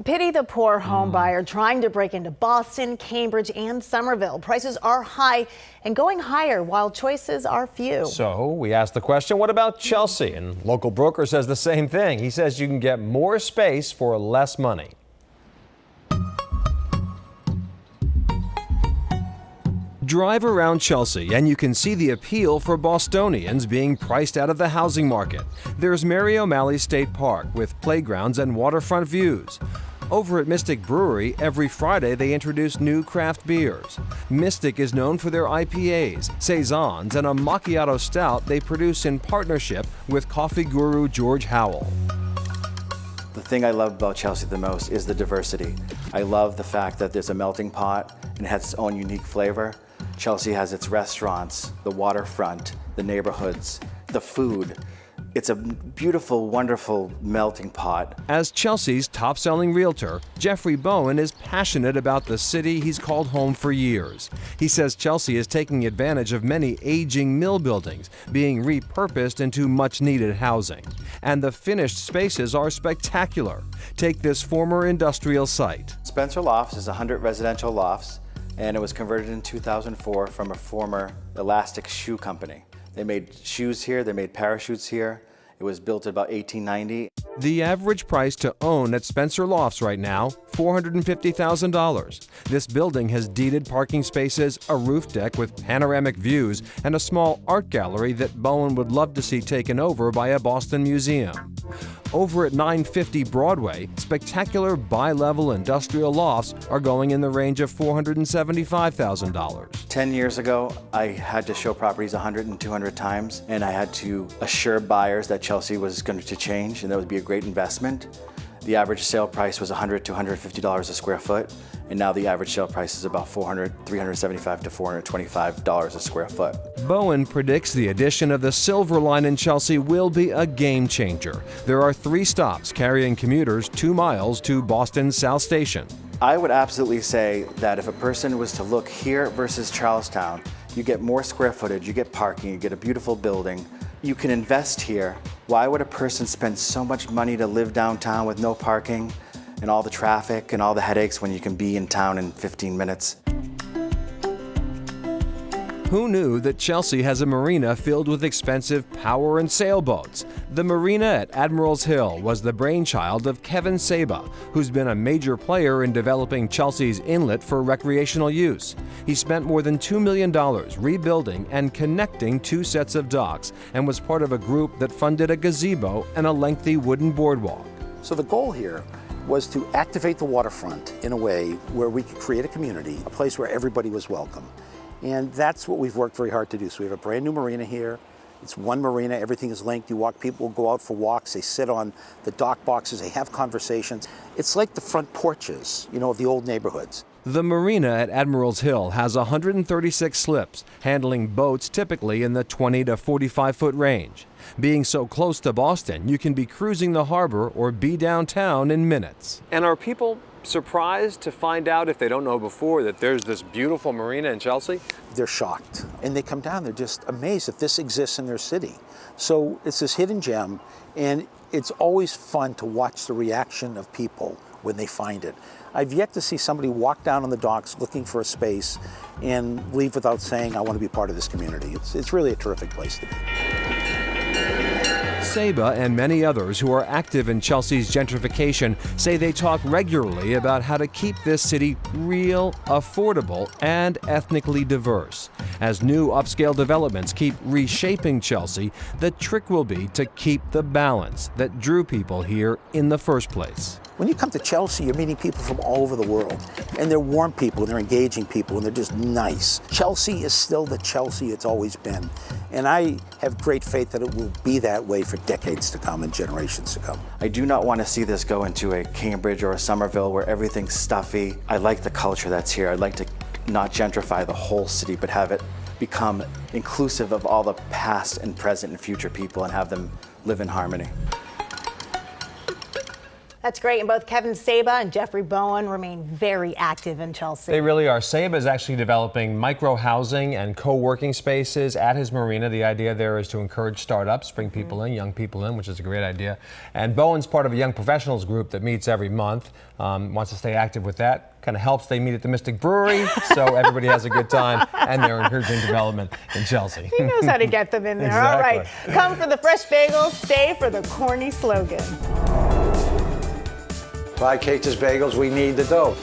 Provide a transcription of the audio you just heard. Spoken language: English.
Pity the poor home buyer trying to break into Boston, Cambridge, and Somerville. Prices are high and going higher while choices are few. So we asked the question, what about Chelsea? And local broker says the same thing. He says you can get more space for less money. Drive around Chelsea and you can see the appeal for Bostonians being priced out of the housing market. There's Mary O'Malley State Park with playgrounds and waterfront views. Over at Mystic Brewery, every Friday they introduce new craft beers. Mystic is known for their IPAs, saisons, and a macchiato stout they produce in partnership with coffee guru George Howell. The thing I love about Chelsea the most is the diversity. I love the fact that there's a melting pot and it has its own unique flavor. Chelsea has its restaurants, the waterfront, the neighborhoods, the food. It's a beautiful, wonderful melting pot. As Chelsea's top-selling realtor, Jeffrey Bowen is passionate about the city he's called home for years. He says Chelsea is taking advantage of many aging mill buildings being repurposed into much-needed housing. And the finished spaces are spectacular. Take this former industrial site. Spencer Lofts is 100 residential lofts, and it was converted in 2004 from a former elastic shoe company. They made shoes here, they made parachutes here. It was built about 1890. The average price to own at Spencer Lofts right now, $450,000. This building has deeded parking spaces, a roof deck with panoramic views, and a small art gallery that Bowen would love to see taken over by a Boston museum. Over at 950 Broadway, spectacular bi-level industrial lofts are going in the range of $475,000. 10 years ago, I had to show properties 100 and 200 times, and I had to assure buyers that Chelsea was going to change and that would be a great investment. The average sale price was $100 to $150 a square foot, and now the average sale price is about $375 to $425 a square foot. Bowen predicts the addition of the Silver Line in Chelsea will be a game changer. There are 3 stops carrying commuters 2 miles to Boston's South Station. I would absolutely say that if a person was to look here versus Charlestown, you get more square footage, you get parking, you get a beautiful building. You can invest here. Why would a person spend so much money to live downtown with no parking and all the traffic and all the headaches when you can be in town in 15 minutes? Who knew that Chelsea has a marina filled with expensive power and sailboats? The marina at Admiral's Hill was the brainchild of Kevin Saba, who's been a major player in developing Chelsea's inlet for recreational use. He spent more than $2 million rebuilding and connecting 2 sets of docks and was part of a group that funded a gazebo and a lengthy wooden boardwalk. So the goal here was to activate the waterfront in a way where we could create a community, a place where everybody was welcome. And that's what we've worked very hard to do. So we have a brand new marina here. It's one marina, everything is linked. People go out for walks, they sit on the dock boxes, they have conversations. It's like the front porches, of the old neighborhoods. The marina at Admiral's Hill has 136 slips, handling boats typically in the 20 to 45-foot range. Being so close to Boston, you can be cruising the harbor or be downtown in minutes. And are people surprised to find out, if they don't know before, that there's this beautiful marina in Chelsea? They're shocked. And they come down, they're just amazed that this exists in their city. So it's this hidden gem, and it's always fun to watch the reaction of people when they find it. I've yet to see somebody walk down on the docks looking for a space and leave without saying, I want to be part of this community. It's really a terrific place to be. Saba and many others who are active in Chelsea's gentrification say they talk regularly about how to keep this city real, affordable, and ethnically diverse. As new upscale developments keep reshaping Chelsea, the trick will be to keep the balance that drew people here in the first place. When you come to Chelsea, you're meeting people from all over the world, and they're warm people, and they're engaging people, and they're just nice. Chelsea is still the Chelsea it's always been, and I have great faith that it will be that way for decades to come and generations to come. I do not want to see this go into a Cambridge or a Somerville where everything's stuffy. I like the culture that's here. I'd like to not gentrify the whole city, but have it become inclusive of all the past and present and future people and have them live in harmony. That's great. And both Kevin Saba and Jeffrey Bowen remain very active in Chelsea. They really are. Saba is actually developing micro-housing and co-working spaces at his marina. The idea there is to encourage startups, bring people in, young people in, which is a great idea. And Bowen's part of a young professionals group that meets every month, wants to stay active with that. Kind of helps. They meet at the Mystic Brewery, so everybody has a good time, and they're encouraging development in Chelsea. He knows how to get them in there. Exactly. All right, come for the fresh bagels, stay for the corny slogan. Buy Kate's Bagels, we need the dough.